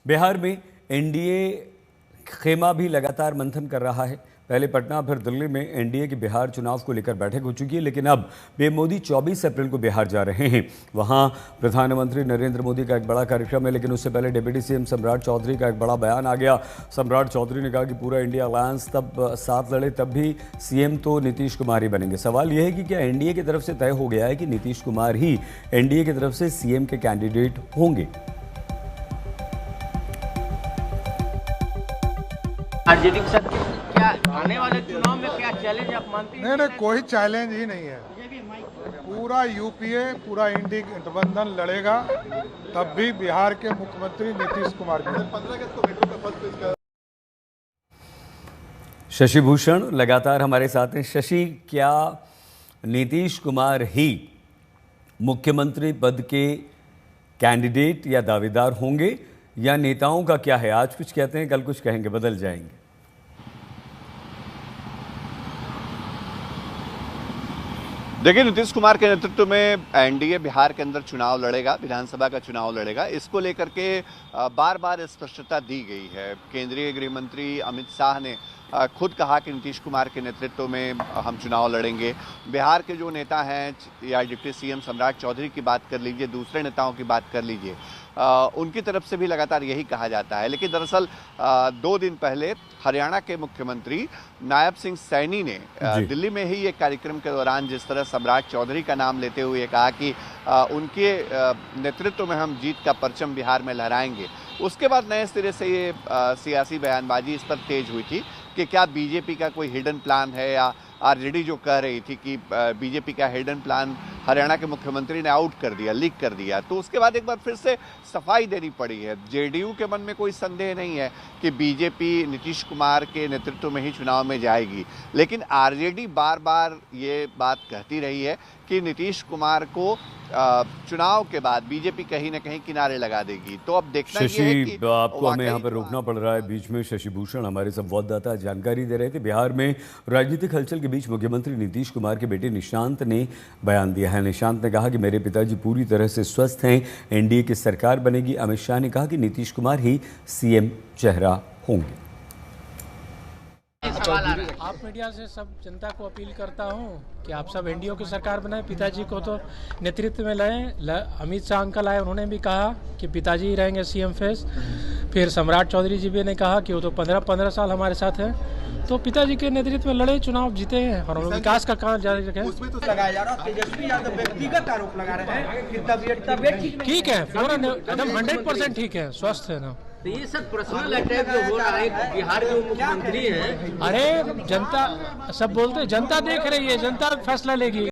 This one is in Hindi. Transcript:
बिहार में एनडीए खेमा भी लगातार मंथन कर रहा है। पहले पटना फिर दिल्ली में एनडीए के बिहार चुनाव को लेकर बैठक हो चुकी है, लेकिन अब पीएम मोदी 24 अप्रैल को बिहार जा रहे हैं। वहां प्रधानमंत्री नरेंद्र मोदी का एक बड़ा कार्यक्रम है, लेकिन उससे पहले डिप्टी सीएम सम्राट चौधरी का एक बड़ा बयान आ गया। सम्राट चौधरी ने कहा कि पूरा इंडिया अलायंस तब साथ लड़े तब भी सीएम तो नीतीश कुमार ही बनेंगे। सवाल यह है कि क्या एनडीए की तरफ से तय हो गया है कि नीतीश कुमार ही एनडीए की तरफ से सीएम के कैंडिडेट होंगे? आरजेडी के साथ क्या आने वाले चुनाव में क्या चैलेंज आप मानते हैं? नहीं, कोई चैलेंज ही नहीं है। पूरा यूपीए, पूरा इंडी गठबंधन लड़ेगा, तब भी बिहार के मुख्यमंत्री नीतीश कुमार जी। शशि भूषण लगातार हमारे साथ हैं। शशि, क्या नीतीश कुमार ही मुख्यमंत्री पद के कैंडिडेट या दावेदार होंगे, या नेताओं का क्या है? आज कुछ कहते हैं, कल कुछ कहेंगे, बदल जाएंगे? देखिए, नीतीश कुमार के नेतृत्व में एनडीए बिहार के अंदर चुनाव लड़ेगा, विधानसभा का चुनाव लड़ेगा। इसको लेकर के बार बार स्पष्टता दी गई है। केंद्रीय गृह मंत्री अमित शाह ने खुद कहा कि नीतीश कुमार के नेतृत्व में हम चुनाव लड़ेंगे। बिहार के जो नेता हैं, या डिप्टी सीएम सम्राट चौधरी की बात कर लीजिए, दूसरे नेताओं की बात कर लीजिए, उनकी तरफ से भी लगातार यही कहा जाता है। लेकिन दरअसल 2 दिन पहले हरियाणा के मुख्यमंत्री नायब सिंह सैनी ने दिल्ली में ही एक कार्यक्रम के दौरान जिस तरह सम्राट चौधरी का नाम लेते हुए कहा कि उनके नेतृत्व में हम जीत का परचम बिहार में लहराएंगे, उसके बाद नए सिरे से ये सियासी बयानबाजी इस पर तेज हुई थी कि क्या बीजेपी का कोई हिडन प्लान है, या आरजेडी जो कह रही थी कि बीजेपी का हिडन प्लान हरियाणा के मुख्यमंत्री ने आउट कर दिया, लीक कर दिया। तो उसके बाद एक बार फिर से सफाई देनी पड़ी है। जेडीयू के मन में कोई संदेह नहीं है कि बीजेपी नीतीश कुमार के नेतृत्व में ही चुनाव में जाएगी, लेकिन आरजेडी बार बार ये बात कहती रही है कि नीतीश कुमार को चुनाव के बाद बीजेपी कहीं ना कहीं किनारे लगा देगी। तो अब देखना ये है कि आपको हमें यहाँ पर रोकना पड़ रहा है। बीच में शशि भूषण हमारे संवाददाता जानकारी दे रहे थे। बिहार में राजनीतिक हलचल के बीच मुख्यमंत्री नीतीश कुमार के बेटे निशांत ने बयान दिया है। निशांत ने कहा कि मेरे पिताजी पूरी तरह से स्वस्थ हैं, एनडीए की सरकार बनेगी। अमित शाह ने कहा कि नीतीश कुमार ही सीएम चेहरा होंगे। आप मीडिया से सब जनता को अपील करता हूं कि आप सब एनडीए की सरकार बनाएं। पिताजी को तो नेतृत्व में लाएं। अमित शाह अंकल आए, उन्होंने भी कहा कि पिताजी ही रहेंगे सीएम फेस। फिर सम्राट चौधरी जी भी ने कहा कि वो तो 15 साल हमारे साथ हैं, तो पिताजी के नेतृत्व में लड़े, चुनाव जीते हैं और हम विकास का काम जारी रखें। उसमें तो लगाया जा रहा है तेजस्वी यादव व्यक्तिगत आरोप लगा रहे हैं कि तबियत ठीक है, एकदम 100% ठीक है, स्वस्थ है ना। तो ये सब पर्सनल अटैक जो हो रहा है, बिहार के मुख्यमंत्री हैं। अरे जनता सब बोलते हैं, जनता देख रही है, जनता फैसला लेगी।